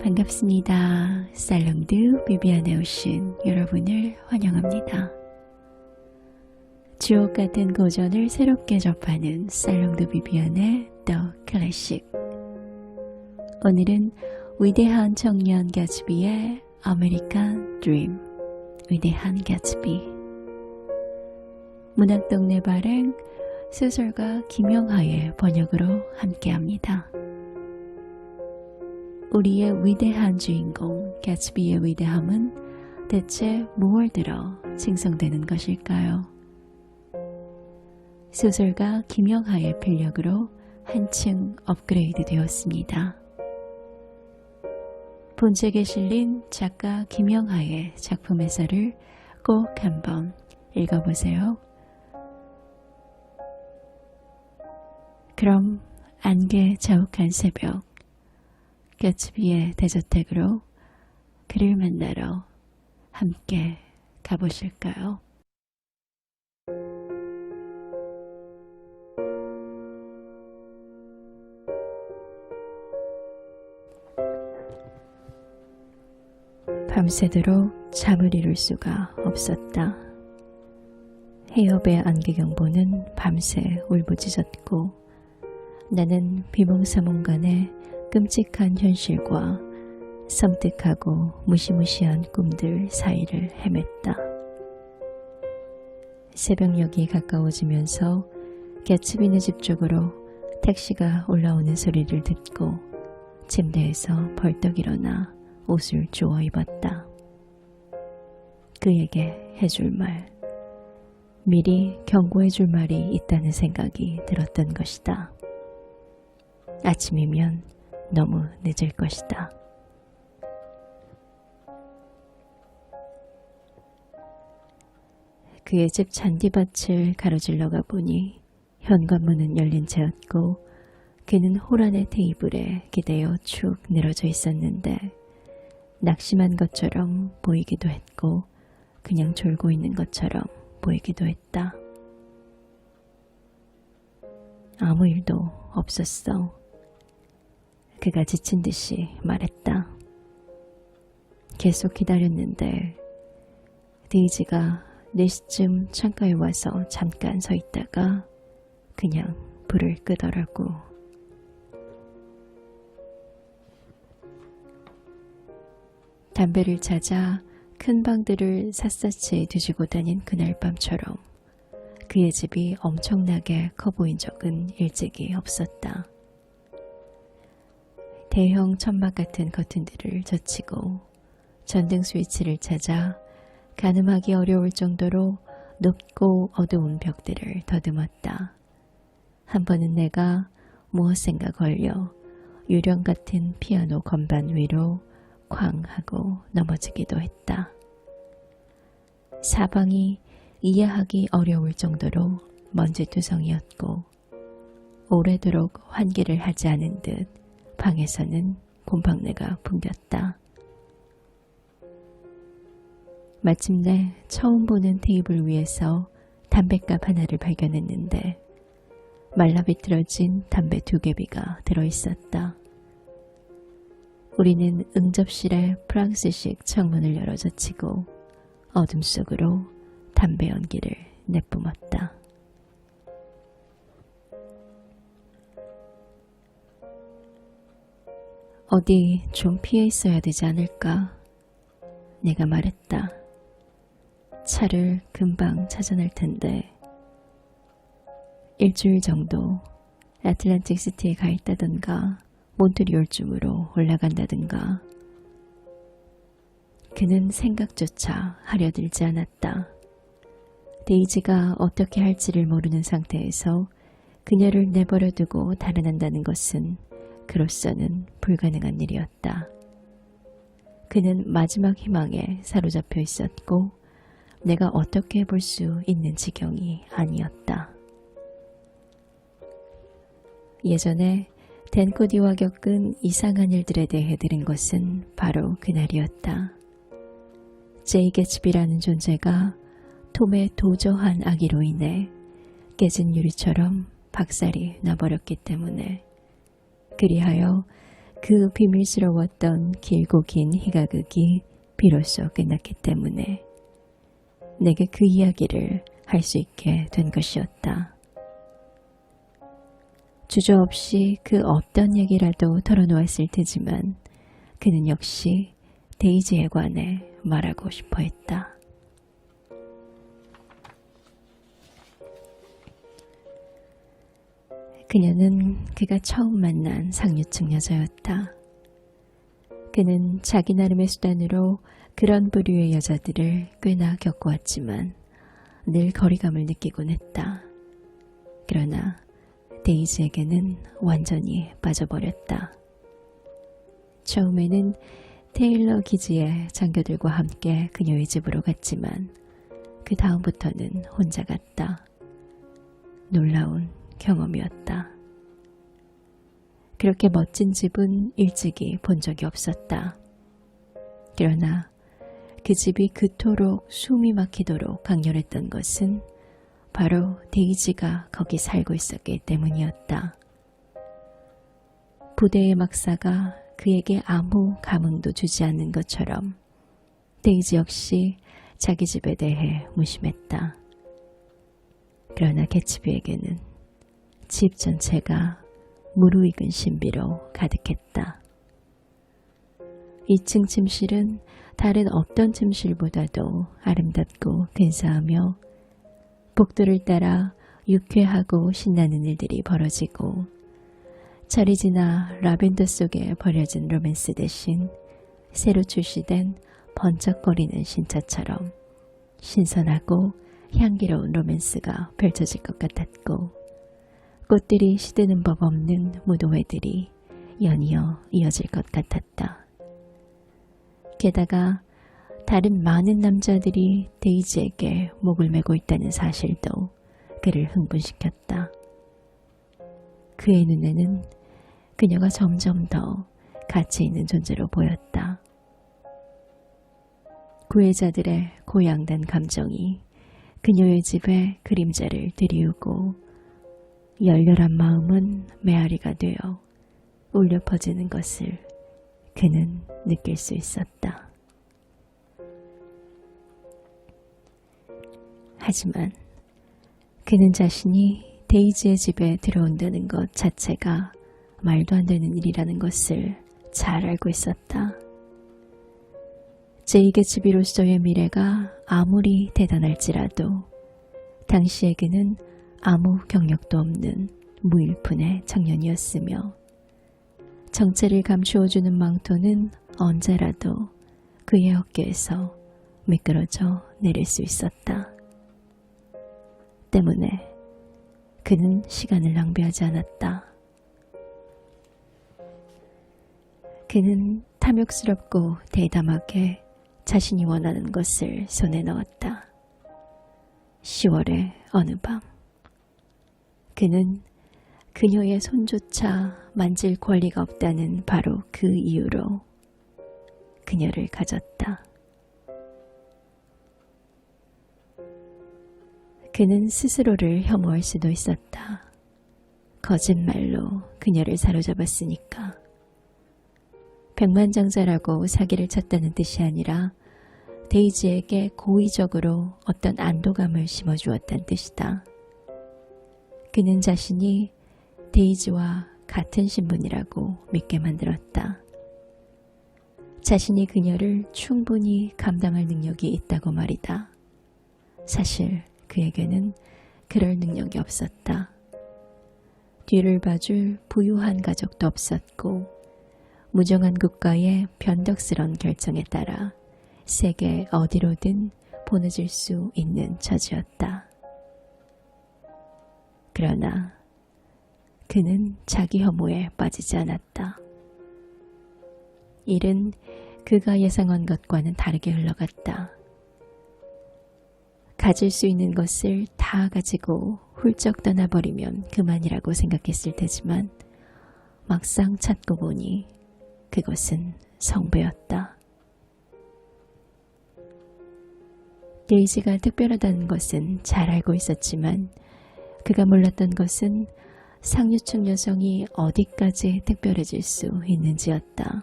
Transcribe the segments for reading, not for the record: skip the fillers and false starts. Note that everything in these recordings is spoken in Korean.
반갑습니다. 살롱드 비비안에 오신 여러분을 환영합니다. 주옥 같은 고전을 새롭게 접하는 살롱드 비비안의 더 클래식. 오늘은 위대한 청년 가츠비의 아메리칸 드림, 위대한 가츠비. 문학동네 발행, 소설가 김영하의 번역으로 함께합니다. 우리의 위대한 주인공 가츠비의 위대함은 대체 무엇을 들어 칭송되는 것일까요? 소설가 김영하의 필력으로 한층 업그레이드 되었습니다. 본책에 실린 작가 김영하의 작품 해설을 꼭 한번 읽어보세요. 그럼 안개 자욱한 새벽, 가츠비의 대저택으로 그를 만나러 함께 가보실까요? 밤새도록 잠을 이룰 수가 없었다. 해협의 안개경보는 밤새 울부짖었고 나는 비몽사몽간의 끔찍한 현실과 섬뜩하고 무시무시한 꿈들 사이를 헤맸다. 새벽녘이 가까워지면서 가츠비네 집 쪽으로 택시가 올라오는 소리를 듣고 침대에서 벌떡 일어나 옷을 주워 입었다. 그에게 해줄 말, 미리 경고해줄 말이 있다는 생각이 들었던 것이다. 아침이면 너무 늦을 것이다. 그의 집 잔디밭을 가로질러 가보니 현관문은 열린 채였고 그는 호란의 테이블에 기대어 축 늘어져 있었는데 낙심한 것처럼 보이기도 했고 그냥 졸고 있는 것처럼 보이기도 했다. 아무 일도 없었어. 그가 지친 듯이 말했다. 계속 기다렸는데 데이지가 4시쯤 창가에 와서 잠깐 서 있다가 그냥 불을 끄더라고. 담배를 찾아 큰 방들을 샅샅이 뒤지고 다닌 그날 밤처럼 그의 집이 엄청나게 커 보인 적은 일찍이 없었다. 대형 천막 같은 커튼들을 젖히고 전등 스위치를 찾아 가늠하기 어려울 정도로 높고 어두운 벽들을 더듬었다. 한 번은 내가 무엇인가 걸려 유령 같은 피아노 건반 위로 쾅 하고 넘어지기도 했다. 사방이 이해하기 어려울 정도로 먼지투성이었고 오래도록 환기를 하지 않은 듯 방에서는 곰팡내가 풍겼다. 마침내 처음 보는 테이블 위에서 담뱃갑 하나를 발견했는데 말라비틀어진 담배 2개비가 들어있었다. 우리는 응접실의 프랑스식 창문을 열어 젖히고 어둠 속으로 담배 연기를 내뿜었다. 어디 좀 피해 있어야 되지 않을까? 내가 말했다. 차를 금방 찾아낼 텐데. 일주일 정도 애틀랜틱 시티에 가 있다던가 몬트리올쯤으로 올라간다든가. 그는 생각조차 하려 들지 않았다. 데이지가 어떻게 할지를 모르는 상태에서 그녀를 내버려 두고 달아난다는 것은 그로서는 불가능한 일이었다. 그는 마지막 희망에 사로잡혀 있었고 내가 어떻게 해볼 수 있는 지경이 아니었다. 예전에 댄코디와 겪은 이상한 일들에 대해 들은 것은 바로 그날이었다. 제이 개츠비라는 존재가 톰의 도저한 악의로 인해 깨진 유리처럼 박살이 나버렸기 때문에 그리하여 그 비밀스러웠던 길고 긴 희가극이 비로소 끝났기 때문에 내게 그 이야기를 할 수 있게 된 것이었다. 주저없이 그 어떤 얘기라도 털어놓았을 테지만 그는 역시 데이지에 관해 말하고 싶어 했다. 그녀는 그가 처음 만난 상류층 여자였다. 그는 자기 나름의 수단으로 그런 부류의 여자들을 꽤나 겪어왔지만 늘 거리감을 느끼곤 했다. 그러나 데이지에게는 완전히 빠져버렸다. 처음에는 테일러 기즈의 장교들과 함께 그녀의 집으로 갔지만 그 다음부터는 혼자 갔다. 놀라운 경험이었다. 그렇게 멋진 집은 일찍이 본 적이 없었다. 그러나 그 집이 그토록 숨이 막히도록 강렬했던 것은 바로 데이지가 거기 살고 있었기 때문이었다. 부대의 막사가 그에게 아무 감흥도 주지 않는 것처럼 데이지 역시 자기 집에 대해 무심했다. 그러나 개츠비에게는 집 전체가 무르익은 신비로 가득했다. 2층 침실은 다른 어떤 침실보다도 아름답고 근사하며 복도를 따라 유쾌하고 신나는 일들이 벌어지고 철이 지나 라벤더 속에 버려진 로맨스 대신 새로 출시된 번쩍거리는 신차처럼 신선하고 향기로운 로맨스가 펼쳐질 것 같았고 꽃들이 시드는 법 없는 무도회들이 연이어 이어질 것 같았다. 게다가 다른 많은 남자들이 데이지에게 목을 메고 있다는 사실도 그를 흥분시켰다. 그의 눈에는 그녀가 점점 더 가치 있는 존재로 보였다. 구애자들의 고양된 감정이 그녀의 집에 그림자를 들이우고 열렬한 마음은 메아리가 되어 울려 퍼지는 것을 그는 느낄 수 있었다. 하지만 그는 자신이 데이지의 집에 들어온다는 것 자체가 말도 안 되는 일이라는 것을 잘 알고 있었다. 제이 개츠비로서의 미래가 아무리 대단할지라도 당시에 그는 아무 경력도 없는 무일푼의 청년이었으며 정체를 감추어주는 망토는 언제라도 그의 어깨에서 미끄러져 내릴 수 있었다. 때문에 그는 시간을 낭비하지 않았다. 그는 탐욕스럽고 대담하게 자신이 원하는 것을 손에 넣었다. 10월의 어느 밤 그는 그녀의 손조차 만질 권리가 없다는 바로 그 이유로 그녀를 가졌다. 그는 스스로를 혐오할 수도 있었다. 거짓말로 그녀를 사로잡았으니까. 백만장자라고 사기를 쳤다는 뜻이 아니라 데이지에게 고의적으로 어떤 안도감을 심어주었다는 뜻이다. 그는 자신이 데이지와 같은 신분이라고 믿게 만들었다. 자신이 그녀를 충분히 감당할 능력이 있다고 말이다. 사실 그에게는 그럴 능력이 없었다. 뒤를 봐줄 부유한 가족도 없었고 무정한 국가의 변덕스러운 결정에 따라 세계 어디로든 보내질 수 있는 처지였다. 그러나 그는 자기 혐오에 빠지지 않았다. 일은 그가 예상한 것과는 다르게 흘러갔다. 가질 수 있는 것을 다 가지고 훌쩍 떠나버리면 그만이라고 생각했을 테지만 막상 찾고 보니 그것은 성배였다. 데이지가 특별하다는 것은 잘 알고 있었지만 그가 몰랐던 것은 상류층 여성이 어디까지 특별해질 수 있는지였다.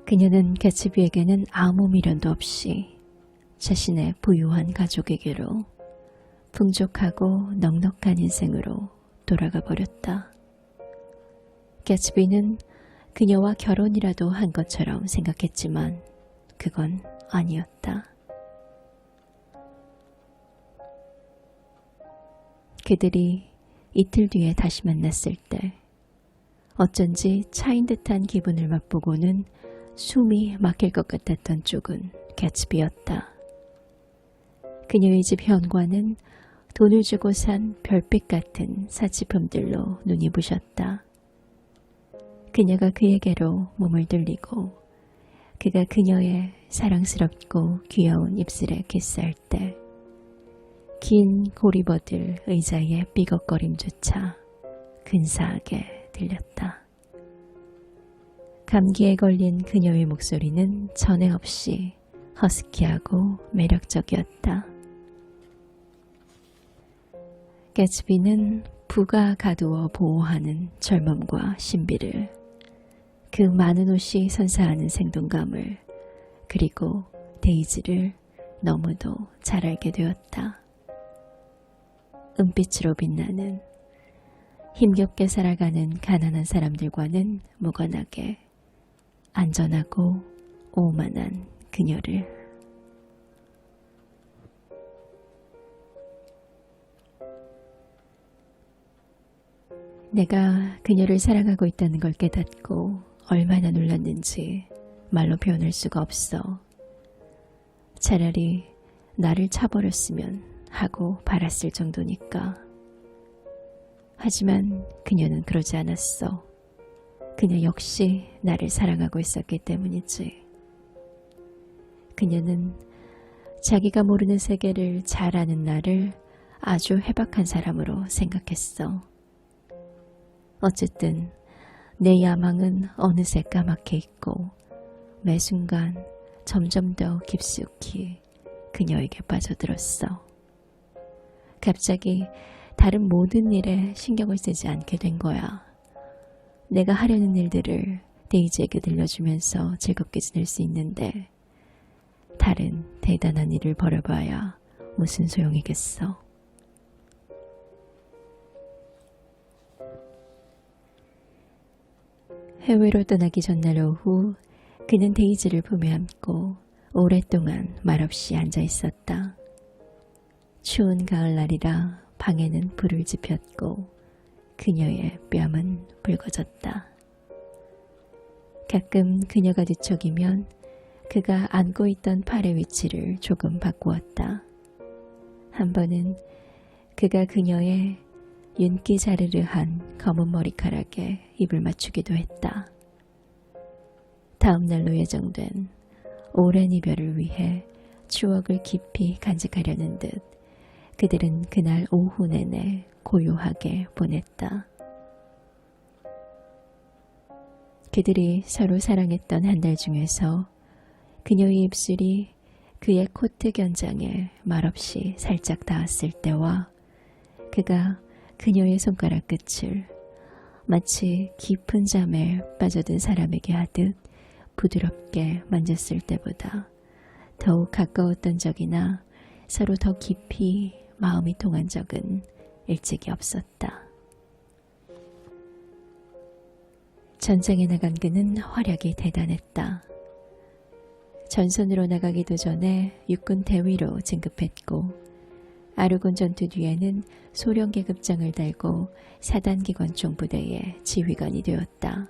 그녀는 개츠비에게는 아무 미련도 없이 자신의 부유한 가족에게로 풍족하고 넉넉한 인생으로 돌아가 버렸다. 개츠비는 그녀와 결혼이라도 한 것처럼 생각했지만 그건 아니었다. 그들이 이틀 뒤에 다시 만났을 때 어쩐지 차인 듯한 기분을 맛보고는 숨이 막힐 것 같았던 쪽은 개츠비였다. 그녀의 집 현관은 돈을 주고 산 별빛 같은 사치품들로 눈이 부셨다. 그녀가 그에게로 몸을 들리고 그가 그녀의 사랑스럽고 귀여운 입술에 키스할 때 긴 고리버들 의자의 삐걱거림조차 근사하게 들렸다. 감기에 걸린 그녀의 목소리는 전에 없이 허스키하고 매력적이었다. 개츠비는 부가 가두어 보호하는 젊음과 신비를, 그 많은 옷이 선사하는 생동감을, 그리고 데이지를 너무도 잘 알게 되었다. 은빛으로 빛나는, 힘겹게 살아가는 가난한 사람들과는 무관하게 안전하고 오만한 그녀를. 내가 그녀를 사랑하고 있다는 걸 깨닫고 얼마나 놀랐는지 말로 표현할 수가 없어. 차라리 나를 차버렸으면 하고 바랐을 정도니까. 하지만 그녀는 그러지 않았어. 그녀 역시 나를 사랑하고 있었기 때문이지. 그녀는 자기가 모르는 세계를 잘 아는 나를 아주 해박한 사람으로 생각했어. 어쨌든 내 야망은 어느새 까맣게 있고 매 순간 점점 더 깊숙이 그녀에게 빠져들었어. 갑자기 다른 모든 일에 신경을 쓰지 않게 된 거야. 내가 하려는 일들을 데이지에게 들려주면서 즐겁게 지낼 수 있는데 다른 대단한 일을 벌여봐야 무슨 소용이겠어. 해외로 떠나기 전날 오후 그는 데이지를 품에 안고 오랫동안 말없이 앉아 있었다. 추운 가을날이라 방에는 불을 지폈고 그녀의 뺨은 붉어졌다. 가끔 그녀가 뒤척이면 그가 안고 있던 팔의 위치를 조금 바꾸었다. 한 번은 그가 그녀의 윤기 자르르한 검은 머리카락에 입을 맞추기도 했다. 다음 날로 예정된 오랜 이별을 위해 추억을 깊이 간직하려는 듯 그들은 그날 오후 내내 고요하게 보냈다. 그들이 서로 사랑했던 한 달 중에서 그녀의 입술이 그의 코트 견장에 말없이 살짝 닿았을 때와 그가 그녀의 손가락 끝을 마치 깊은 잠에 빠져든 사람에게 하듯 부드럽게 만졌을 때보다 더욱 가까웠던 적이나 서로 더 깊이 마음이 통한 적은 일찍이 없었다. 전쟁에 나간 그는 활약이 대단했다. 전선으로 나가기도 전에 육군 대위로 진급했고 아르곤 전투 뒤에는 소련 계급장을 달고 사단기관총 부대의 지휘관이 되었다.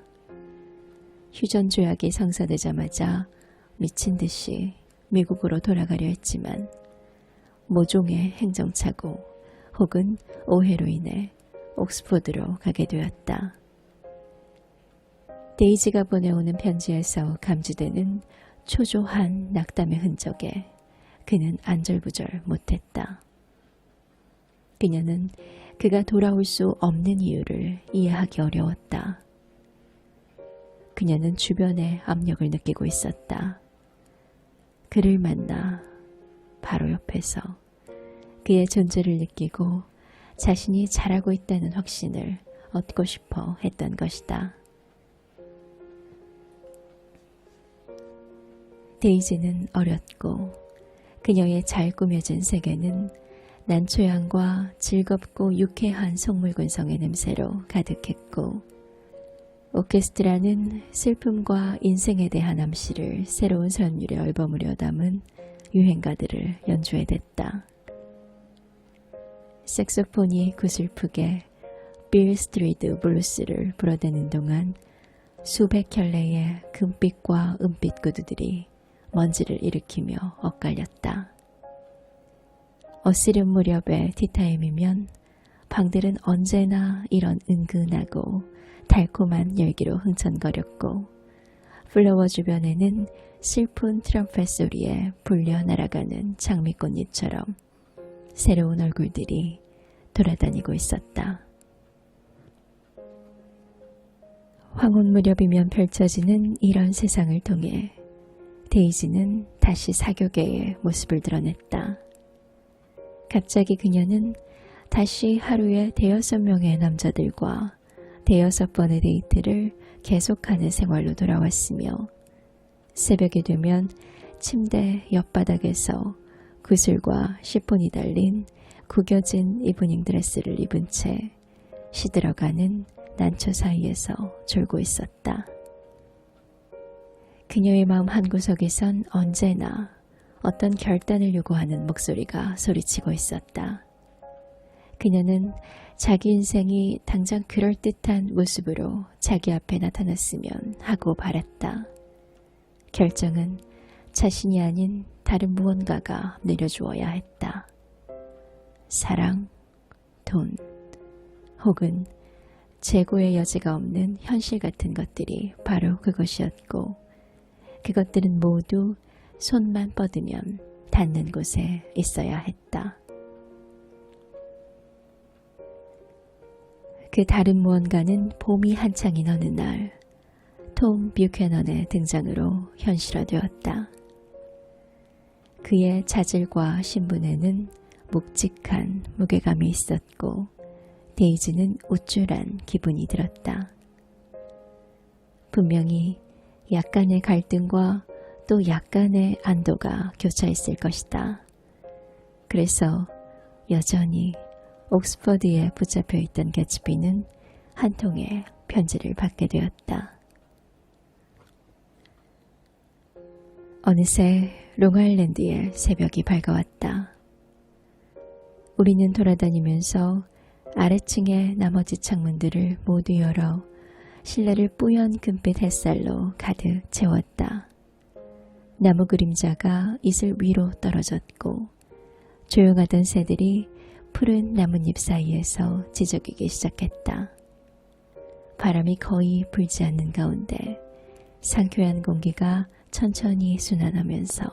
휴전 조약이 성사되자마자 미친 듯이 미국으로 돌아가려 했지만 모종의 행정착오 혹은 오해로 인해 옥스포드로 가게 되었다. 데이지가 보내오는 편지에서 감지되는 초조한 낙담의 흔적에 그는 안절부절 못했다. 그녀는 그가 돌아올 수 없는 이유를 이해하기 어려웠다. 그녀는 주변의 압력을 느끼고 있었다. 그를 만나 바로 옆에서 그의 존재를 느끼고 자신이 잘하고 있다는 확신을 얻고 싶어 했던 것이다. 데이지는 어렸고 그녀의 잘 꾸며진 세계는 난초향과 즐겁고 유쾌한 속물군성의 냄새로 가득했고 오케스트라는 슬픔과 인생에 대한 암시를 새로운 선율에 얼버무려 담은 유행가들을 연주해댔다. 색소폰이 구슬프게 빌 스트리트 블루스를 불어대는 동안 수백 켤레의 금빛과 은빛 구두들이 먼지를 일으키며 엇갈렸다. 어스름 무렵의 티타임이면 방들은 언제나 이런 은근하고 달콤한 열기로 흥천거렸고 플로어 주변에는 슬픈 트럼펫 소리에 불려 날아가는 장미꽃잎처럼 새로운 얼굴들이 돌아다니고 있었다. 황혼 무렵이면 펼쳐지는 이런 세상을 통해 데이지는 다시 사교계의 모습을 드러냈다. 갑자기 그녀는 다시 하루에 5명의 남자들과 6번의 데이트를 계속하는 생활로 돌아왔으며 새벽이 되면 침대 옆바닥에서 구슬과 시폰이 달린 구겨진 이브닝 드레스를 입은 채 시들어가는 난초 사이에서 졸고 있었다. 그녀의 마음 한구석에선 언제나 어떤 결단을 요구하는 목소리가 소리치고 있었다. 그녀는 자기 인생이 당장 그럴듯한 모습으로 자기 앞에 나타났으면 하고 바랐다. 결정은 자신이 아닌 다른 무언가가 내려주어야 했다. 사랑, 돈, 혹은 재고의 여지가 없는 현실 같은 것들이 바로 그것이었고 그것들은 모두 손만 뻗으면 닿는 곳에 있어야 했다. 그 다른 무언가는 봄이 한창인 어느 날 톰 뷰캐넌의 등장으로 현실화되었다. 그의 자질과 신분에는 묵직한 무게감이 있었고 데이지는 우쭐한 기분이 들었다. 분명히 약간의 갈등과 또 약간의 안도가 교차했을 것이다. 그래서 여전히 옥스퍼드에 붙잡혀 있던 개츠비는 한 통의 편지를 받게 되었다. 어느새 롱아일랜드의 새벽이 밝아왔다. 우리는 돌아다니면서 아래층의 나머지 창문들을 모두 열어 실내를 뿌연 금빛 햇살로 가득 채웠다. 나무 그림자가 이슬 위로 떨어졌고 조용하던 새들이 푸른 나뭇잎 사이에서 지저귀기 시작했다. 바람이 거의 불지 않는 가운데 상쾌한 공기가 천천히 순환하면서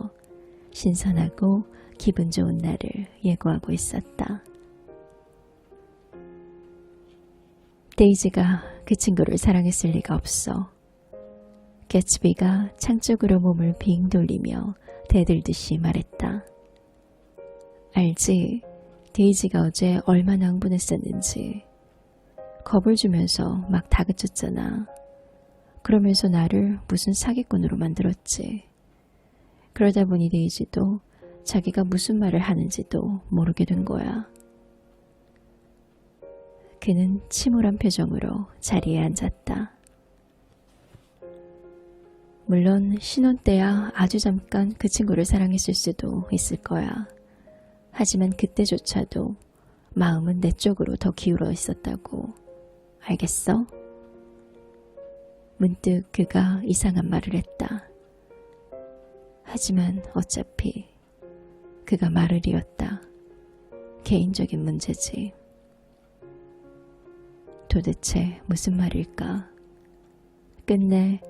신선하고 기분 좋은 날을 예고하고 있었다. 데이지가 그 친구를 사랑했을 리가 없어. 개츠비가 창 쪽으로 몸을 빙 돌리며 대들듯이 말했다. 알지? 데이지가 어제 얼마나 흥분했었는지. 겁을 주면서 막 다그쳤잖아. 그러면서 나를 무슨 사기꾼으로 만들었지. 그러다 보니 데이지도 자기가 무슨 말을 하는지도 모르게 된 거야. 그는 침울한 표정으로 자리에 앉았다. 물론 신혼 때야 아주 잠깐 그 친구를 사랑했을 수도 있을 거야. 하지만 그때조차도 마음은 내 쪽으로 더 기울어 있었다고. 알겠어? 문득 그가 이상한 말을 했다. 하지만 어차피 그가 말을 이었다. 개인적인 문제지. 도대체 무슨 말일까? 끝내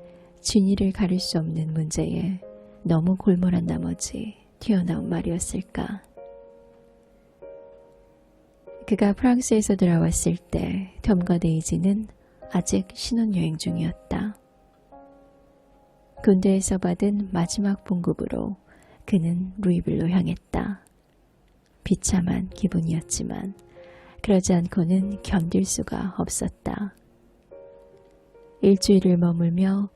진위를 가릴 수 없는 문제에 너무 골몰한 나머지 튀어나온 말이었을까? 그가 프랑스에서 돌아왔을 때 톰과 데이지는 아직 신혼여행 중이었다. 군대에서 받은 마지막 봉급으로 그는 루이빌로 향했다. 비참한 기분이었지만 그러지 않고는 견딜 수가 없었다. 일주일을 머물며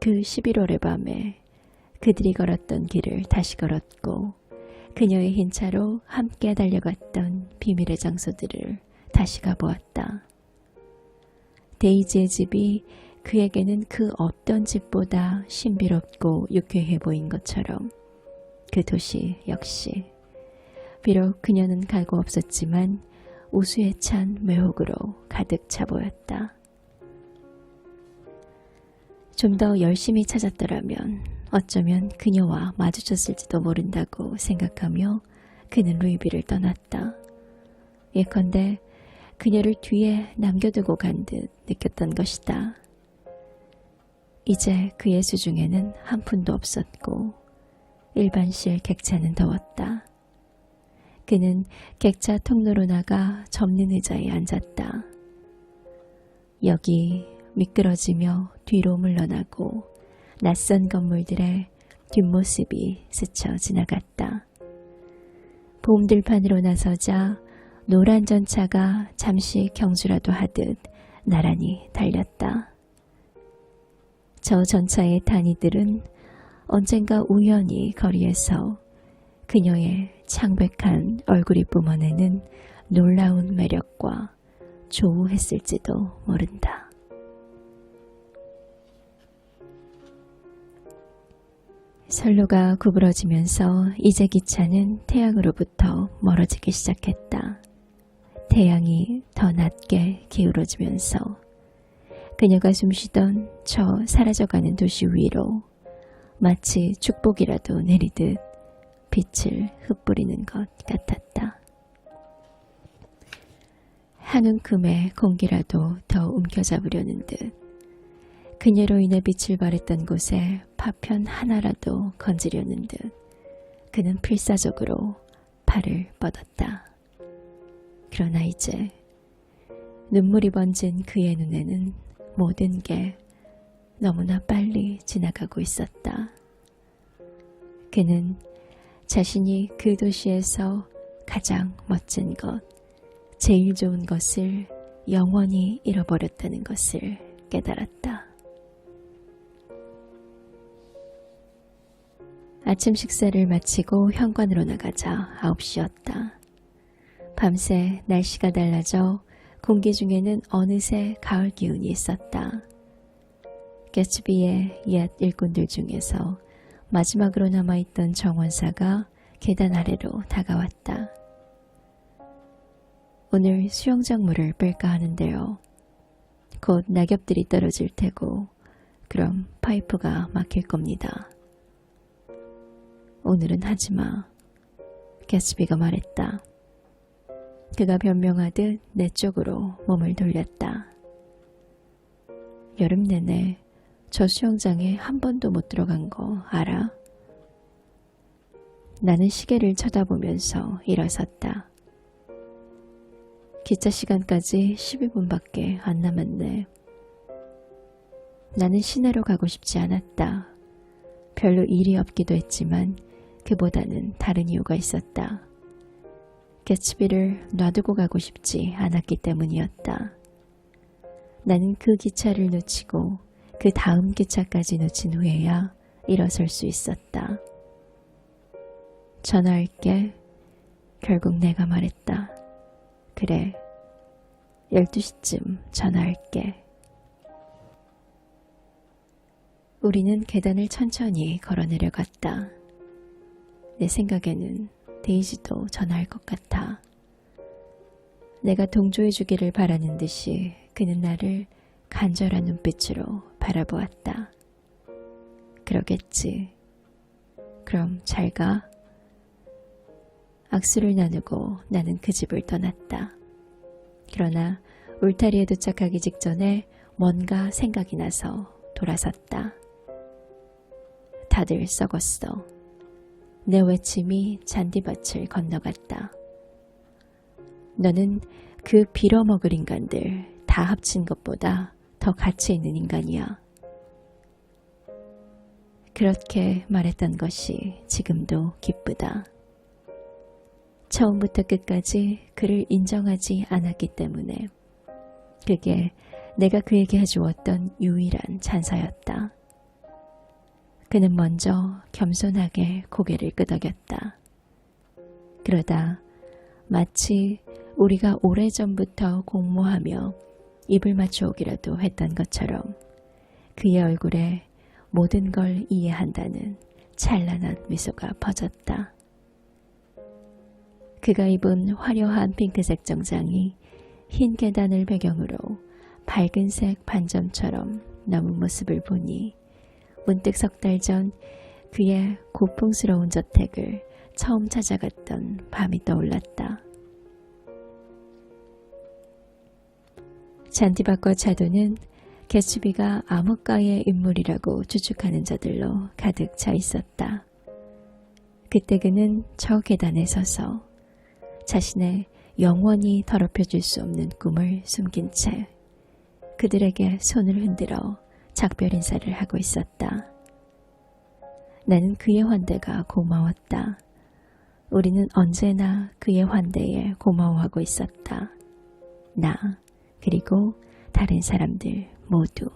그 11월의 밤에 그들이 걸었던 길을 다시 걸었고 그녀의 흰 차로 함께 달려갔던 비밀의 장소들을 다시 가보았다. 데이지의 집이 그에게는 그 어떤 집보다 신비롭고 유쾌해 보인 것처럼 그 도시 역시 비록 그녀는 갈고 없었지만 우수에 찬 매혹으로 가득 차 보였다. 좀 더 열심히 찾았더라면 어쩌면 그녀와 마주쳤을지도 모른다고 생각하며 그는 루이비를 떠났다. 예컨대 그녀를 뒤에 남겨두고 간 듯 느꼈던 것이다. 이제 그의 수중에는 한 푼도 없었고 일반실 객차는 더웠다. 그는 객차 통로로 나가 접는 의자에 앉았다. 여기 미끄러지며 뒤로 물러나고 낯선 건물들의 뒷모습이 스쳐 지나갔다. 봄 들판으로 나서자 노란 전차가 잠시 경주라도 하듯 나란히 달렸다. 저 전차의 단위들은 언젠가 우연히 거리에서 그녀의 창백한 얼굴이 뿜어내는 놀라운 매력과 조우했을지도 모른다. 선로가 구부러지면서 이제 기차는 태양으로부터 멀어지기 시작했다. 태양이 더 낮게 기울어지면서 그녀가 숨쉬던 저 사라져가는 도시 위로 마치 축복이라도 내리듯 빛을 흩뿌리는 것 같았다. 한 움큼의 공기라도 더 움켜잡으려는 듯 그녀로 인해 빛을 발했던 곳에 파편 하나라도 건지려는 듯 그는 필사적으로 팔을 뻗었다. 그러나 이제 눈물이 번진 그의 눈에는 모든 게 너무나 빨리 지나가고 있었다. 그는 자신이 그 도시에서 가장 멋진 것, 제일 좋은 것을 영원히 잃어버렸다는 것을 깨달았다. 아침 식사를 마치고 현관으로 나가자 9시였다. 밤새 날씨가 달라져 공기 중에는 어느새 가을 기운이 있었다. 개츠비의 옛 일꾼들 중에서 마지막으로 남아있던 정원사가 계단 아래로 다가왔다. 오늘 수영장 물을 뺄까 하는데요. 곧 낙엽들이 떨어질 테고 그럼 파이프가 막힐 겁니다. 오늘은 하지마. 개츠비가 말했다. 그가 변명하듯 내 쪽으로 몸을 돌렸다. 여름 내내 저 수영장에 한 번도 못 들어간 거 알아? 나는 시계를 쳐다보면서 일어섰다. 기차 시간까지 12분밖에 안 남았네. 나는 시내로 가고 싶지 않았다. 별로 일이 없기도 했지만 그보다는 다른 이유가 있었다. 개츠비를 놔두고 가고 싶지 않았기 때문이었다. 나는 그 기차를 놓치고 그 다음 기차까지 놓친 후에야 일어설 수 있었다. 전화할게. 결국 내가 말했다. 그래, 12시쯤 전화할게. 우리는 계단을 천천히 걸어 내려갔다. 내 생각에는 데이지도 전화할 것 같아. 내가 동조해 주기를 바라는 듯이 그는 나를 간절한 눈빛으로 바라보았다. 그러겠지. 그럼 잘 가. 악수를 나누고 나는 그 집을 떠났다. 그러나 울타리에 도착하기 직전에 뭔가 생각이 나서 돌아섰다. 다들 썩었어. 내 외침이 잔디밭을 건너갔다. 너는 그 빌어먹을 인간들 다 합친 것보다 더 가치 있는 인간이야. 그렇게 말했던 것이 지금도 기쁘다. 처음부터 끝까지 그를 인정하지 않았기 때문에 그게 내가 그에게 해주었던 유일한 찬사였다. 그는 먼저 겸손하게 고개를 끄덕였다. 그러다 마치 우리가 오래전부터 공모하며 입을 맞춰오기라도 했던 것처럼 그의 얼굴에 모든 걸 이해한다는 찬란한 미소가 퍼졌다. 그가 입은 화려한 핑크색 정장이 흰 계단을 배경으로 밝은색 반점처럼 남은 모습을 보니 문득 석 달 전 그의 고풍스러운 저택을 처음 찾아갔던 밤이 떠올랐다. 잔디밭과 차도는 개츠비가 암흑가의 인물이라고 추측하는 자들로 가득 차 있었다. 그때 그는 저 계단에 서서 자신의 영원히 더럽혀질 수 없는 꿈을 숨긴 채 그들에게 손을 흔들어 작별 인사를 하고 있었다. 나는 그의 환대가 고마웠다. 우리는 언제나 그의 환대에 고마워하고 있었다. 나 그리고 다른 사람들 모두.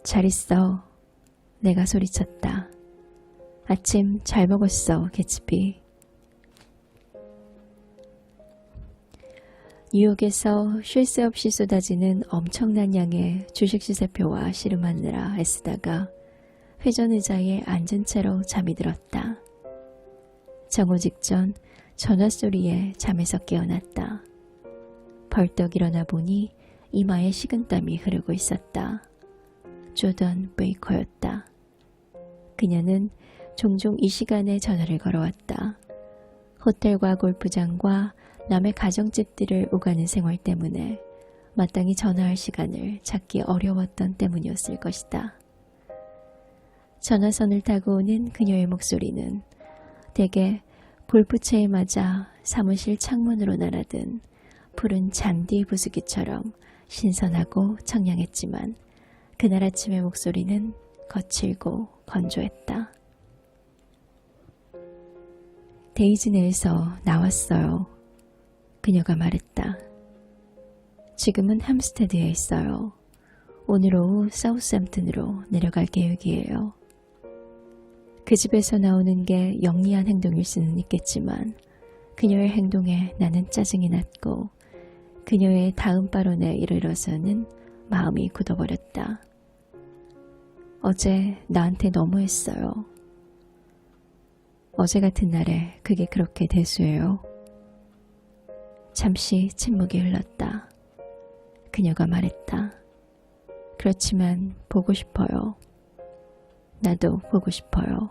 잘 있어. 내가 소리쳤다. 아침 잘 먹었어, 개츠비. 뉴욕에서 쉴 새 없이 쏟아지는 엄청난 양의 주식 시세표와 씨름하느라 애쓰다가 회전 의자에 앉은 채로 잠이 들었다. 정오 직전 전화 소리에 잠에서 깨어났다. 벌떡 일어나 보니 이마에 식은땀이 흐르고 있었다. 조던 베이커였다. 그녀는 종종 이 시간에 전화를 걸어왔다. 호텔과 골프장과 남의 가정집들을 오가는 생활 때문에 마땅히 전화할 시간을 찾기 어려웠던 때문이었을 것이다. 전화선을 타고 오는 그녀의 목소리는 대개 골프채에 맞아 사무실 창문으로 날아든 푸른 잔디 부수기처럼 신선하고 청량했지만 그날 아침의 목소리는 거칠고 건조했다. 데이즈네에서 나왔어요. 그녀가 말했다. 지금은 함스테드에 있어요. 오늘 오후 사우스햄튼으로 내려갈 계획이에요. 그 집에서 나오는 게 영리한 행동일 수는 있겠지만 그녀의 행동에 나는 짜증이 났고 그녀의 다음 발언에 이르러서는 마음이 굳어버렸다. 어제 나한테 너무했어요. 어제 같은 날에 그게 그렇게 대수해요. 잠시 침묵이 흘렀다. 그녀가 말했다. 그렇지만 보고 싶어요. 나도 보고 싶어요.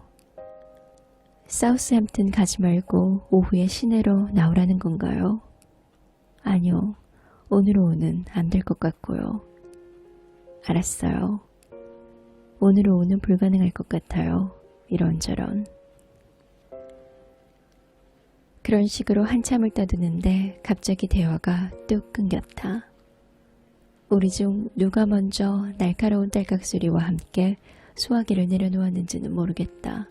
사우스햄튼 가지 말고 오후에 시내로 나오라는 건가요? 아니요. 오늘 오후는 안 될 것 같고요. 알았어요. 오늘 오후는 불가능할 것 같아요. 이런저런. 그런 식으로 한참을 떠드는데 갑자기 대화가 뚝 끊겼다. 우리 중 누가 먼저 날카로운 딸깍소리와 함께 수화기를 내려놓았는지는 모르겠다.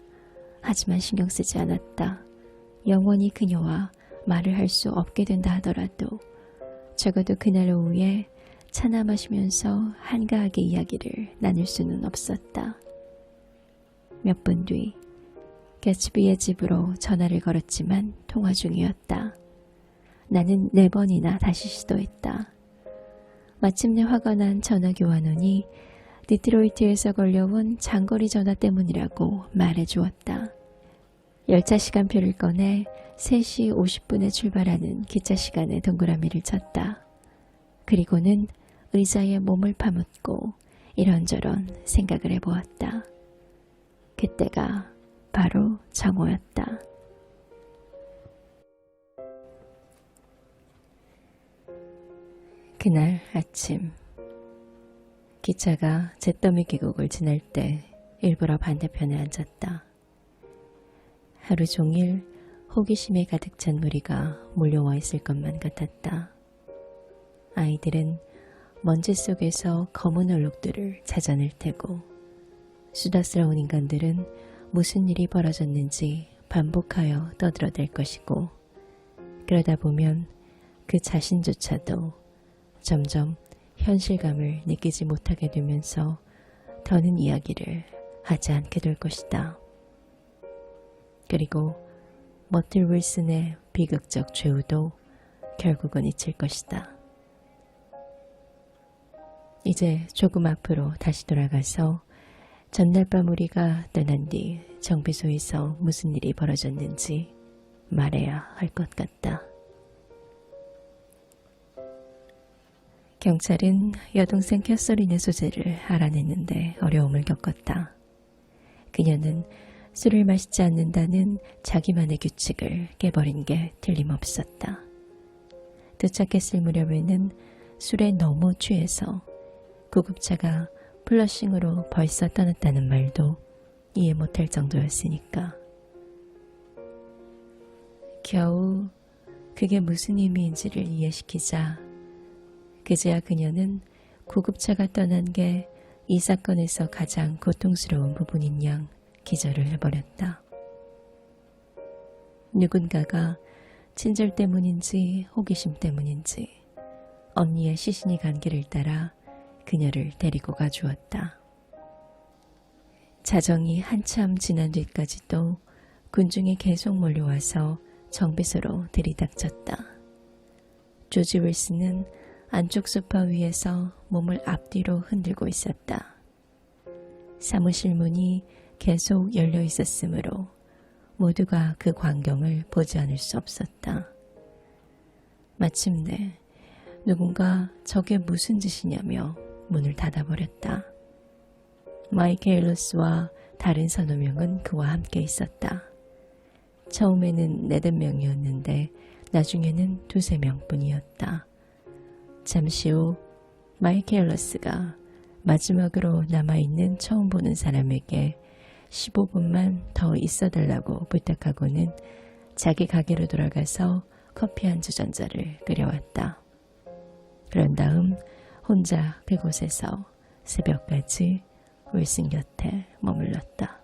하지만 신경 쓰지 않았다. 영원히 그녀와 말을 할 수 없게 된다 하더라도 적어도 그날 오후에 차나 마시면서 한가하게 이야기를 나눌 수는 없었다. 몇 분 뒤 개츠비의 집으로 전화를 걸었지만 통화 중이었다. 나는 4번이나 다시 시도했다. 마침내 화가 난 전화 교환원이 디트로이트에서 걸려온 장거리 전화 때문이라고 말해주었다. 열차 시간표를 꺼내 3시 50분에 출발하는 기차 시간에 동그라미를 쳤다. 그리고는 의자에 몸을 파묻고 이런저런 생각을 해보았다. 그때가 바로 정오였다. 그날 아침 기차가 잿더미 계곡을 지날 때 일부러 반대편에 앉았다. 하루 종일 호기심에 가득 찬 무리가 몰려와 있을 것만 같았다. 아이들은 먼지 속에서 검은 얼룩들을 찾아낼 테고 수다스러운 인간들은 무슨 일이 벌어졌는지 반복하여 떠들어댈 것이고, 그러다 보면 그 자신조차도 점점 현실감을 느끼지 못하게 되면서 더는 이야기를 하지 않게 될 것이다. 그리고 머틸 윌슨의 비극적 최후도 결국은 잊힐 것이다. 이제 조금 앞으로 다시 돌아가서 전날 밤 우리가 떠난 뒤 정비소에서 무슨 일이 벌어졌는지 말해야 할 것 같다. 경찰은 여동생 캐서린의 소재를 알아내는데 어려움을 겪었다. 그녀는 술을 마시지 않는다는 자기만의 규칙을 깨버린 게 틀림없었다. 도착했을 무렵에는 술에 너무 취해서 구급차가 플러싱으로 벌써 떠났다는 말도 이해 못할 정도였으니까. 겨우 그게 무슨 의미인지를 이해시키자 그제야 그녀는 구급차가 떠난 게 이 사건에서 가장 고통스러운 부분인 양 기절을 해버렸다. 누군가가 친절 때문인지 호기심 때문인지 언니의 시신이 간 길을 따라 그녀를 데리고 가주었다. 자정이 한참 지난 뒤까지도 군중이 계속 몰려와서 정비소로 들이닥쳤다. 조지 윌슨은 안쪽 소파 위에서 몸을 앞뒤로 흔들고 있었다. 사무실 문이 계속 열려 있었으므로 모두가 그 광경을 보지 않을 수 없었다. 마침내 누군가 저게 무슨 짓이냐며 문을 닫아버렸다. 마이크 에일러스와 다른 서너 명은 그와 함께 있었다. 처음에는 4~5명이었는데 나중에는 2~3명뿐이었다. 잠시 후 마이크 에일러스가 마지막으로 남아있는 처음 보는 사람에게 15분만 더 있어달라고 부탁하고는 자기 가게로 돌아가서 커피 한 주전자를 끓여왔다. 그런 다음 혼자 그곳에서 새벽까지 윌슨 곁에 머물렀다.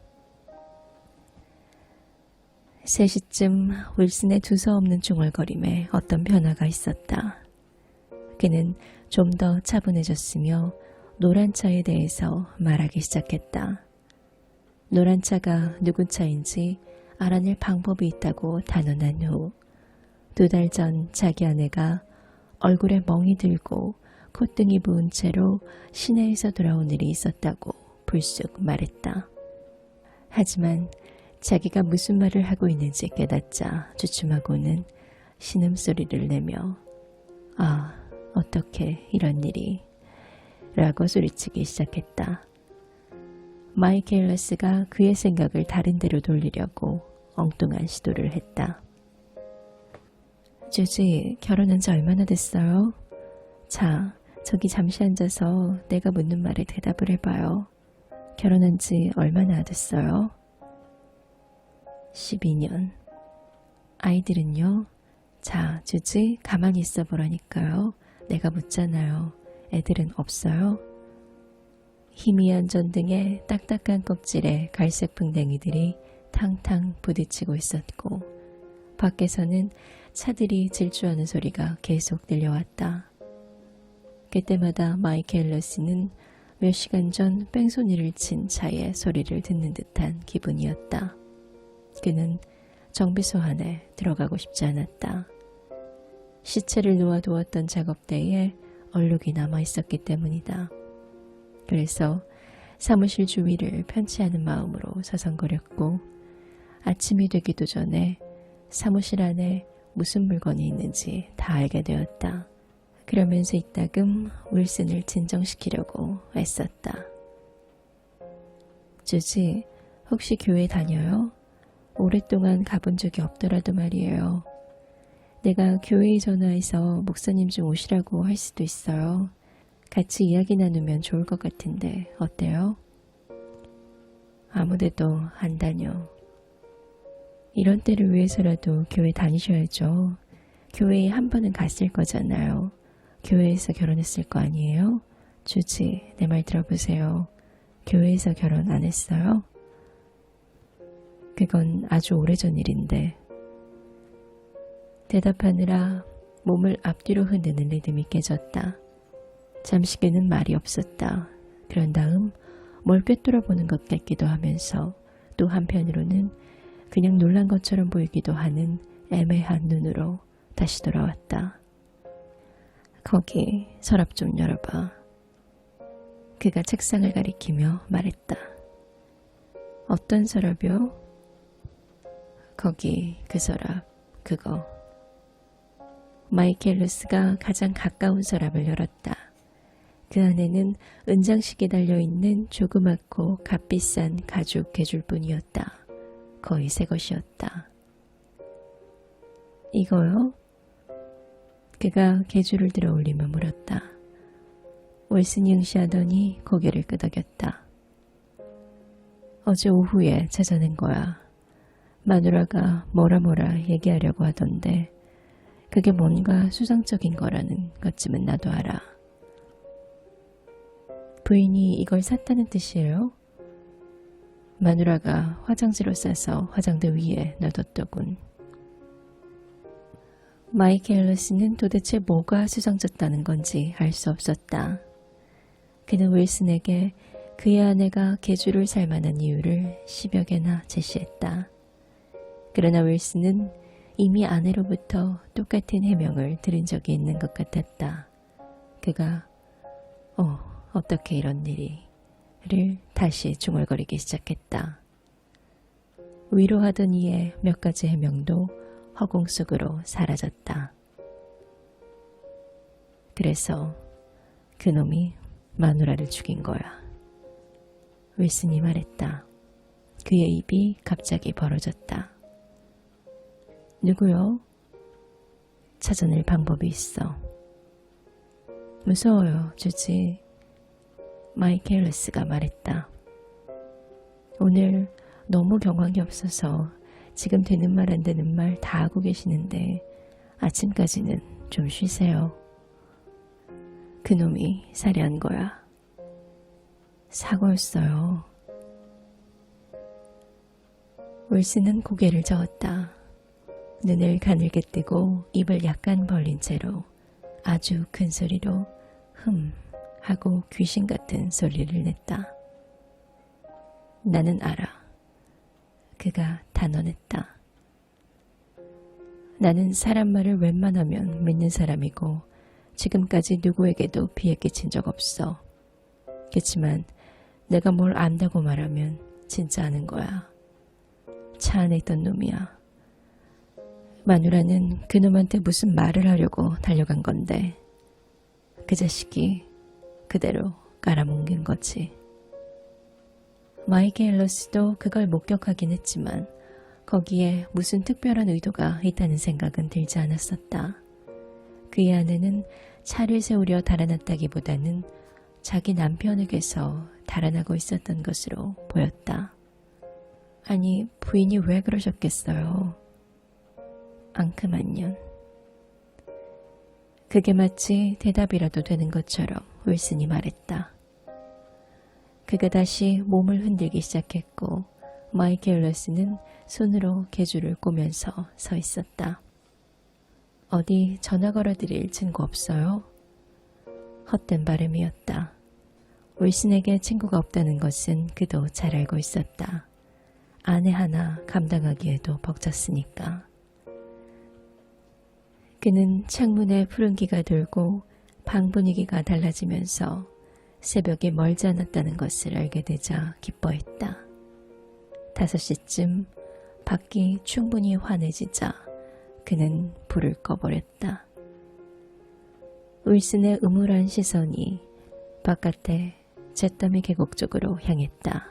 3시쯤 윌슨의 두서없는 중얼거림에 어떤 변화가 있었다. 그는 좀 더 차분해졌으며 노란 차에 대해서 말하기 시작했다. 노란 차가 누군 차인지 알아낼 방법이 있다고 단언한 후 2달 전 자기 아내가 얼굴에 멍이 들고 콧등이 부은 채로 시내에서 돌아온 일이 있었다고 불쑥 말했다. 하지만 자기가 무슨 말을 하고 있는지 깨닫자 주춤하고는 신음소리를 내며 아, 어떻게 이런 일이 라고 소리치기 시작했다. 마이크 에일러스가 그의 생각을 다른 데로 돌리려고 엉뚱한 시도를 했다. 주지, 결혼한 지 얼마나 됐어요? 자, 저기 잠시 앉아서 내가 묻는 말에 대답을 해봐요. 결혼한 지 얼마나 됐어요? 12년. 아이들은요? 자, 주지, 가만히 있어 보라니까요. 내가 묻잖아요. 애들은 없어요? 희미한 전등에 딱딱한 껍질에 갈색 풍뎅이들이 탕탕 부딪히고 있었고 밖에서는 차들이 질주하는 소리가 계속 들려왔다. 그때마다 마이크 에일러스는 몇 시간 전 뺑소니를 친 차의 소리를 듣는 듯한 기분이었다. 그는 정비소 안에 들어가고 싶지 않았다. 시체를 놓아두었던 작업대에 얼룩이 남아있었기 때문이다. 그래서 사무실 주위를 편치 않은 마음으로 서성거렸고 아침이 되기도 전에 사무실 안에 무슨 물건이 있는지 다 알게 되었다. 그러면서 이따금 윌슨을 진정시키려고 애썼다. 주지, 혹시 교회 다녀요? 오랫동안 가본 적이 없더라도 말이에요. 내가 교회에 전화해서 목사님 좀 오시라고 할 수도 있어요. 같이 이야기 나누면 좋을 것 같은데 어때요? 아무데도 안 다녀. 이런 때를 위해서라도 교회 다니셔야죠. 교회에 한 번은 갔을 거잖아요. 교회에서 결혼했을 거 아니에요? 주지, 내 말 들어보세요. 교회에서 결혼 안 했어요? 그건 아주 오래전 일인데. 대답하느라 몸을 앞뒤로 흔드는 리듬이 깨졌다. 잠시 그는 말이 없었다. 그런 다음 뭘 꿰뚫어보는 것 같기도 하면서 또 한편으로는 그냥 놀란 것처럼 보이기도 하는 애매한 눈으로 다시 돌아왔다. 거기 서랍 좀 열어봐. 그가 책상을 가리키며 말했다. 어떤 서랍이요? 거기 그 서랍, 그거. 마이켈루스가 가장 가까운 서랍을 열었다. 그 안에는 은장식에 달려있는 조그맣고 값비싼 가죽 개줄뿐이었다. 거의 새 것이었다. 이거요? 그가 개줄을 들어 올리며 물었다. 윌슨이 응시하더니 고개를 끄덕였다. 어제 오후에 찾아낸 거야. 마누라가 뭐라 얘기하려고 하던데 그게 뭔가 수상적인 거라는 것쯤은 나도 알아. 부인이 이걸 샀다는 뜻이에요? 마누라가 화장지로 싸서 화장대 위에 놔뒀더군. 마이켈러스는 도대체 뭐가 수상졌다는 건지 알 수 없었다. 그는 윌슨에게 그의 아내가 개주를 살 만한 이유를 10여 개나 제시했다. 그러나 윌슨은 이미 아내로부터 똑같은 해명을 들은 적이 있는 것 같았다. 그가 어떻게 이런 일이를 다시 중얼거리기 시작했다. 위로하던 이의 몇 가지 해명도 허공 속으로 사라졌다. 그래서 그놈이 마누라를 죽인 거야. 윌슨이 말했다. 그의 입이 갑자기 벌어졌다. 누구요? 찾아낼 방법이 있어. 무서워요, 주지. 마이켈러스가 말했다. 오늘 너무 경황이 없어서 지금 되는 말 안 되는 말 다 하고 계시는데 아침까지는 좀 쉬세요. 그놈이 살해한 거야. 사고였어요. 윌슨은 고개를 저었다. 눈을 가늘게 뜨고 입을 약간 벌린 채로 아주 큰 소리로 하고 귀신 같은 소리를 냈다. 나는 알아. 그가 단언했다. 나는 사람 말을 웬만하면 믿는 사람이고 지금까지 누구에게도 피해 끼친 적 없어. 그치만 내가 뭘 안다고 말하면 진짜 아는 거야. 차 안에 있던 놈이야. 마누라는 그놈한테 무슨 말을 하려고 달려간 건데 그 자식이 그대로 깔아뭉갠 거지. 마이크 앨러스도 그걸 목격하긴 했지만 거기에 무슨 특별한 의도가 있다는 생각은 들지 않았었다. 그의 아내는 차를 세우려 달아났다기보다는 자기 남편에게서 달아나고 있었던 것으로 보였다. 아니, 부인이 왜 그러셨겠어요? 앙큼한 년. 그게 마치 대답이라도 되는 것처럼 윌슨이 말했다. 그가 다시 몸을 흔들기 시작했고 마이켈러스는 손으로 개줄을 꼬면서 서 있었다. 어디 전화 걸어드릴 친구 없어요? 헛된 발음이었다. 윌슨에게 친구가 없다는 것은 그도 잘 알고 있었다. 아내 하나 감당하기에도 벅찼으니까. 그는 창문에 푸른기가 돌고 방 분위기가 달라지면서 새벽이 멀지 않았다는 것을 알게 되자 기뻐했다. 5시쯤 밖이 충분히 환해지자 그는 불을 꺼버렸다. 윌슨의 음울한 시선이 바깥의 잿더미 계곡 쪽으로 향했다.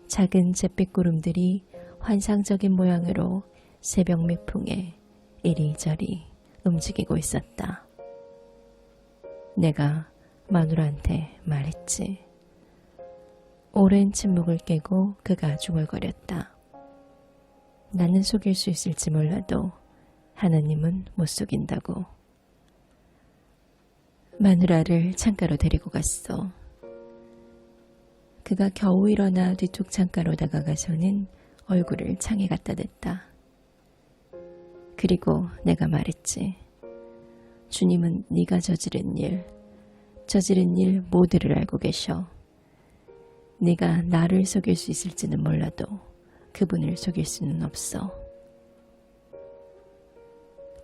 작은 잿빛 구름들이 환상적인 모양으로 새벽 미풍에 이리저리 움직이고 있었다. 내가 마누라한테 말했지. 오랜 침묵을 깨고 그가 중얼거렸다. 나는 속일 수 있을지 몰라도 하나님은 못 속인다고. 마누라를 창가로 데리고 갔어. 그가 겨우 일어나 뒤쪽 창가로 다가가서는 얼굴을 창에 갖다 댔다. 그리고 내가 말했지. 주님은 네가 저지른 일 모두를 알고 계셔. 네가 나를 속일 수 있을지는 몰라도 그분을 속일 수는 없어.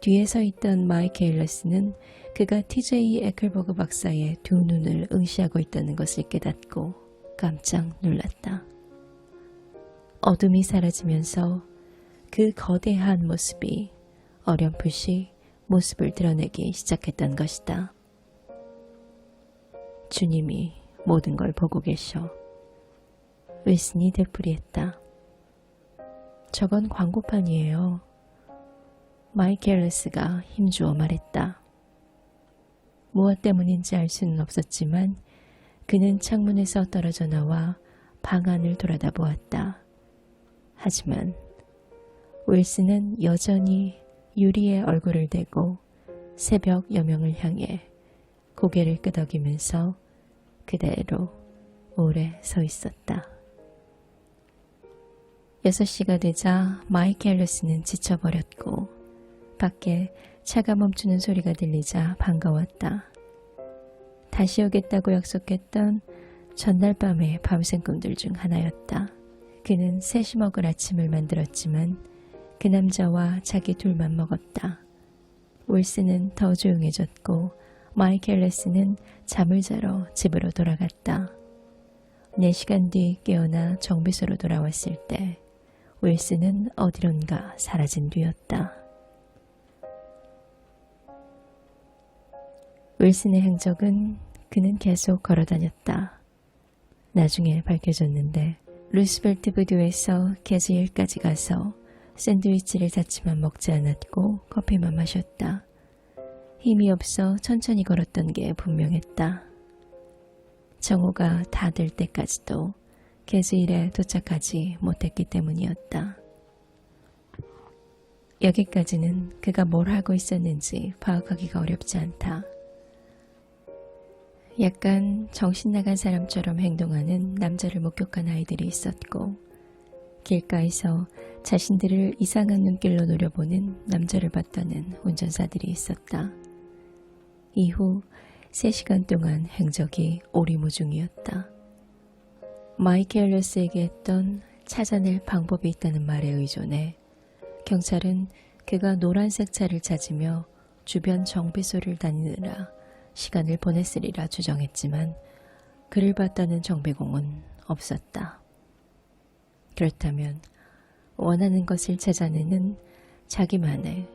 뒤에 서 있던 마이크 에일러스는 그가 TJ 에클버그 박사의 두 눈을 응시하고 있다는 것을 깨닫고 깜짝 놀랐다. 어둠이 사라지면서 그 거대한 모습이 어렴풋이 모습을 드러내기 시작했던 것이다. 주님이 모든 걸 보고 계셔. 윌슨이 되풀이했다. 저건 광고판이에요. 마이크 앨리스가 힘주어 말했다. 무엇 때문인지 알 수는 없었지만 그는 창문에서 떨어져 나와 방 안을 돌아다 보았다. 하지만 윌슨은 여전히 유리에 얼굴을 대고 새벽 여명을 향해 고개를 끄덕이면서 그대로 오래 서 있었다. 6시가 되자 마이크 앨리스는 지쳐버렸고 밖에 차가 멈추는 소리가 들리자 반가웠다. 다시 오겠다고 약속했던 전날 밤의 밤샘 꿈들 중 하나였다. 그는 셋이 먹을 아침을 만들었지만 그 남자와 자기 둘만 먹었다. 윌슨은 더 조용해졌고 마이크 앨리스는 잠을 자러 집으로 돌아갔다. 4시간 뒤 깨어나 정비소로 돌아왔을 때 윌슨은 어디론가 사라진 뒤였다. 윌슨의 행적은 그는 계속 걸어다녔다. 나중에 밝혀졌는데 루스벨트 부두에서 게즈힐까지 가서 샌드위치를 자취만 먹지 않았고 커피만 마셨다. 힘이 없어 천천히 걸었던 게 분명했다. 정오가 다 될 때까지도 게즈힐에 도착하지 못했기 때문이었다. 여기까지는 그가 뭘 하고 있었는지 파악하기가 어렵지 않다. 약간 정신 나간 사람처럼 행동하는 남자를 목격한 아이들이 있었고 길가에서 자신들을 이상한 눈길로 노려보는 남자를 봤다는 운전사들이 있었다. 이후 3시간 동안 행적이 오리무중이었다. 마이크 앨리스에게 했던 찾아낼 방법이 있다는 말에 의존해 경찰은 그가 노란색 차를 찾으며 주변 정비소를 다니느라 시간을 보냈으리라 추정했지만 그를 봤다는 정비공은 없었다. 그렇다면 원하는 것을 찾아내는 자기만의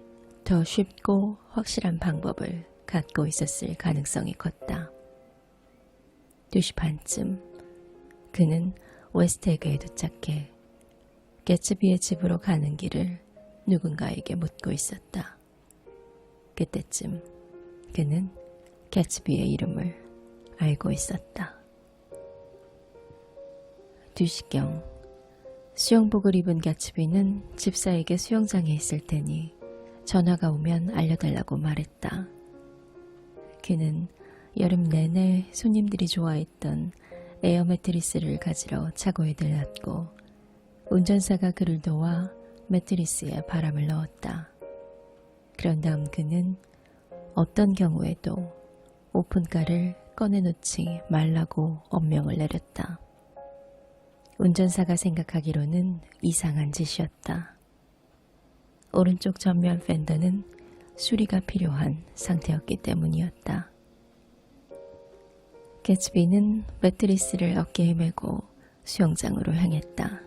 더 쉽고 확실한 방법을 갖고 있었을 가능성이 컸다. 2시 반쯤 그는 웨스트에그에 도착해 개츠비의 집으로 가는 길을 누군가에게 묻고 있었다. 그때쯤 그는 개츠비의 이름을 알고 있었다. 2시경 수영복을 입은 개츠비는 집사에게 수영장에 있을 테니 전화가 오면 알려달라고 말했다. 그는 여름 내내 손님들이 좋아했던 에어 매트리스를 가지러 차고에 들렀고 운전사가 그를 도와 매트리스에 바람을 넣었다. 그런 다음 그는 어떤 경우에도 오픈카를 꺼내놓지 말라고 엄명을 내렸다. 운전사가 생각하기로는 이상한 짓이었다. 오른쪽 전면 팬더는 수리가 필요한 상태였기 때문이었다. 개츠비는 매트리스를 어깨에 메고 수영장으로 향했다.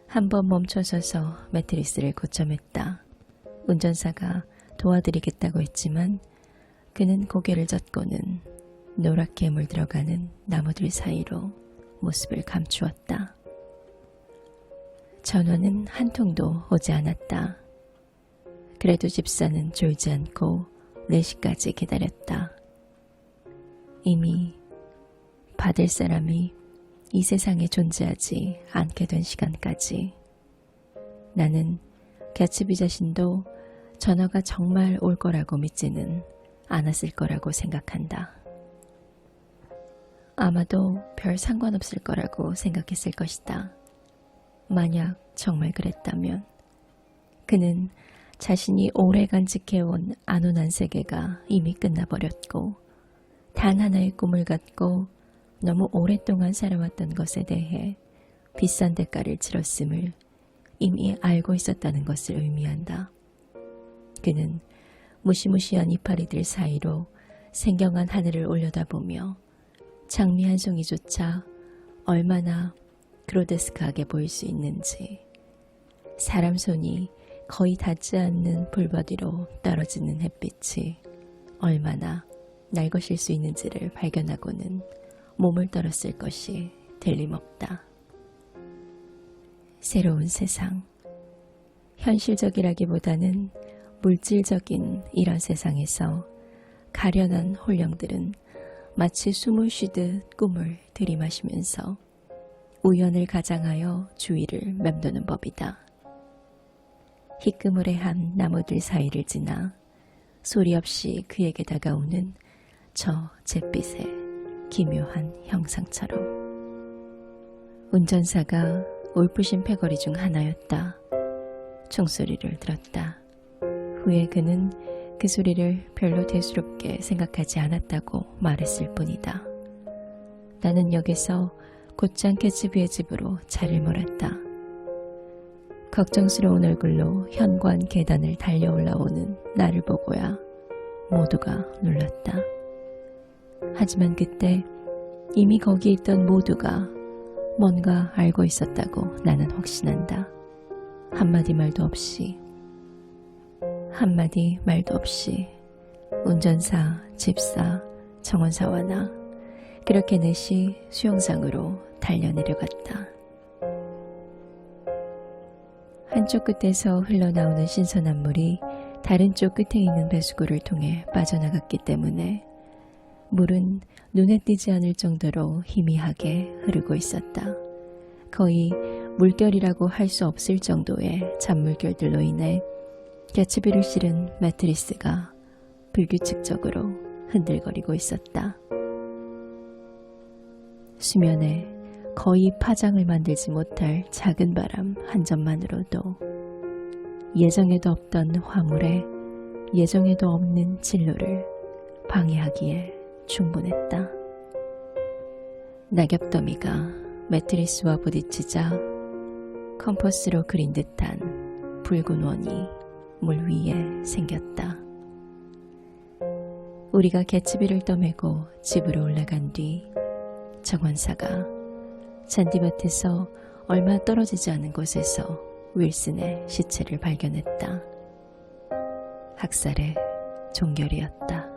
한번 멈춰서서 매트리스를 고쳐맸다. 운전사가 도와드리겠다고 했지만 그는 고개를 젓고는 노랗게 물들어가는 나무들 사이로 모습을 감추었다. 전화는 한 통도 오지 않았다. 그래도 집사는 졸지 않고 4시까지 기다렸다. 이미 받을 사람이 이 세상에 존재하지 않게 된 시간까지 나는 개츠비 자신도 전화가 정말 올 거라고 믿지는 않았을 거라고 생각한다. 아마도 별 상관없을 거라고 생각했을 것이다. 만약 정말 그랬다면 그는 자신이 오래간 지켜온 안온한 세계가 이미 끝나버렸고 단 하나의 꿈을 갖고 너무 오랫동안 살아왔던 것에 대해 비싼 대가를 치렀음을 이미 알고 있었다는 것을 의미한다. 그는 무시무시한 이파리들 사이로 생경한 하늘을 올려다보며 장미 한 송이조차 얼마나 그로데스크하게 보일 수 있는지, 사람 손이 거의 닿지 않는 불바디로 떨어지는 햇빛이 얼마나 날 것일 수 있는지를 발견하고는 몸을 떨었을 것이 틀림없다. 새로운 세상, 현실적이라기보다는 물질적인 이런 세상에서 가련한 홀령들은 마치 숨을 쉬듯 꿈을 들이마시면서 우연을 가장하여 주위를 맴도는 법이다. 희끄무레한 나무들 사이를 지나 소리 없이 그에게 다가오는 저 잿빛의 기묘한 형상처럼. 운전사가 울부신 패거리 중 하나였다. 총소리를 들었다. 후에 그는 그 소리를 별로 대수롭게 생각하지 않았다고 말했을 뿐이다. 나는 역에서 곧장 캐츠비의 집으로 차를 몰았다. 걱정스러운 얼굴로 현관 계단을 달려 올라오는 나를 보고야 모두가 놀랐다. 하지만 그때 이미 거기 있던 모두가 뭔가 알고 있었다고 나는 확신한다. 한마디 말도 없이 운전사, 집사, 정원사와 나 그렇게 넷이 수영장으로 달려내려갔다. 한쪽 끝에서 흘러나오는 신선한 물이 다른 쪽 끝에 있는 배수구를 통해 빠져나갔기 때문에 물은 눈에 띄지 않을 정도로 희미하게 흐르고 있었다. 거의 물결이라고 할 수 없을 정도의 잔물결들로 인해 개츠비를 실은 매트리스가 불규칙적으로 흔들거리고 있었다. 수면에 거의 파장을 만들지 못할 작은 바람 한 점만으로도 예정에도 없던 화물에 예정에도 없는 진로를 방해하기에 충분했다. 낙엽더미가 매트리스와 부딪히자 컴퍼스로 그린 듯한 붉은 원이 물 위에 생겼다. 우리가 개츠비를 떠매고 집으로 올라간 뒤 정원사가 잔디밭에서 얼마 떨어지지 않은 곳에서 윌슨의 시체를 발견했다. 학살의 종결이었다.